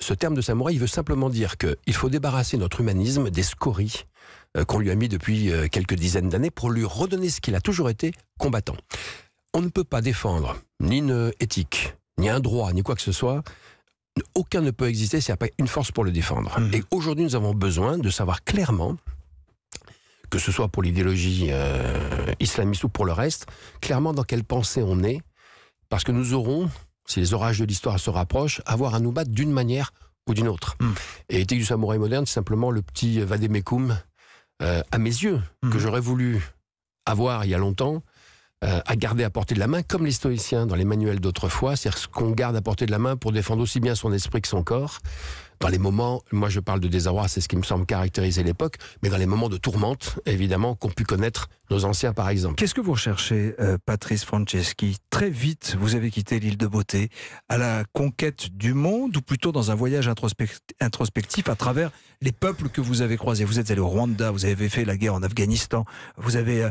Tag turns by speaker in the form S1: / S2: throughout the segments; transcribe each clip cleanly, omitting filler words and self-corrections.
S1: ce terme de samouraï, il veut simplement dire qu'il faut débarrasser notre humanisme des scories qu'on lui a mis depuis quelques dizaines d'années pour lui redonner ce qu'il a toujours été, combattant. On ne peut pas défendre ni une éthique, ni un droit, ni quoi que ce soit. Aucun ne peut exister s'il n'y a pas une force pour le défendre. Et aujourd'hui, nous avons besoin de savoir clairement, que ce soit pour l'idéologie islamiste ou pour le reste, clairement dans quelle pensée on est, parce que nous aurons, si les orages de l'histoire se rapprochent, avoir à nous battre d'une manière ou d'une autre. Et l'éthique du samouraï moderne, c'est simplement le petit vademecum, à mes yeux, que j'aurais voulu avoir il y a longtemps, à garder à portée de la main, comme les stoïciens dans les manuels d'autrefois, c'est-à-dire ce qu'on garde à portée de la main pour défendre aussi bien son esprit que son corps. Dans les moments, moi je parle de désarroi, c'est ce qui me semble caractériser l'époque, mais dans les moments de tourmente, évidemment, qu'ont pu connaître nos anciens par exemple.
S2: Qu'est-ce que vous recherchez, Patrice Franceschi? Très vite, vous avez quitté l'île de Beauté, à la conquête du monde, ou plutôt dans un voyage introspectif à travers les peuples que vous avez croisés? Vous êtes allé au Rwanda, vous avez fait la guerre en Afghanistan, vous avez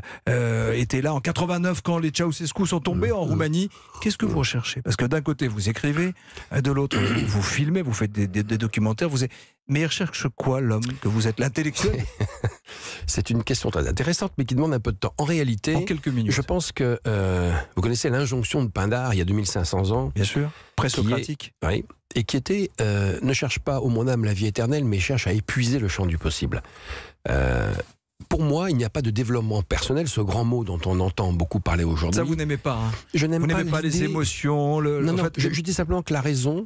S2: été là en 89 quand les Ceausescu sont tombés en Roumanie. Qu'est-ce que vous recherchez? Parce que d'un côté, vous écrivez, de l'autre, vous filmez, vous faites des documentaires. Mais il recherche quoi, l'homme que vous êtes, l'intellectuel?
S1: C'est une question très intéressante, mais qui demande un peu de temps. En réalité,
S2: en quelques minutes,
S1: je pense que vous connaissez l'injonction de Pindare, il y a 2500 ans.
S2: Bien sûr, présocratique.
S1: Oui, et qui était ne cherche pas, ô mon âme, la vie éternelle, mais cherche à épuiser le champ du possible. Pour moi, il n'y a pas de développement personnel, ce grand mot dont on entend beaucoup parler aujourd'hui.
S2: Ça, vous n'aimez pas, hein?
S1: Je n'aime pas,
S2: les émotions.
S1: Non, je dis simplement que la raison,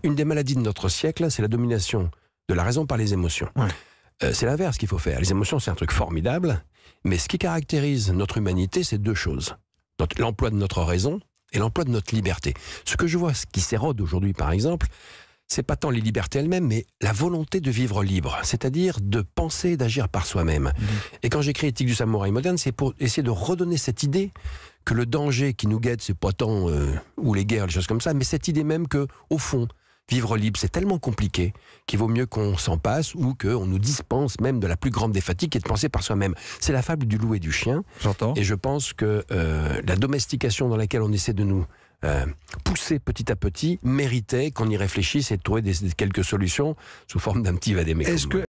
S1: une des maladies de notre siècle, c'est la domination de la raison par les émotions. Ouais. C'est l'inverse qu'il faut faire. Les émotions, c'est un truc formidable, mais ce qui caractérise notre humanité, c'est deux choses. L'emploi de notre raison et l'emploi de notre liberté. Ce que je vois, ce qui s'érode aujourd'hui, par exemple, c'est pas tant les libertés elles-mêmes, mais la volonté de vivre libre, c'est-à-dire de penser et d'agir par soi-même. Et quand j'écris Éthique du samouraï moderne, c'est pour essayer de redonner cette idée que le danger qui nous guette, c'est pas tant ou les guerres, les choses comme ça, mais cette idée même que, au fond, vivre libre, c'est tellement compliqué qu'il vaut mieux qu'on s'en passe ou qu'on nous dispense même de la plus grande des fatigues qui est de penser par soi-même. C'est la fable du loup et du chien.
S2: J'entends.
S1: Et je pense que la domestication dans laquelle on essaie de nous pousser petit à petit méritait qu'on y réfléchisse et de trouver quelques solutions sous forme d'un petit vademecum.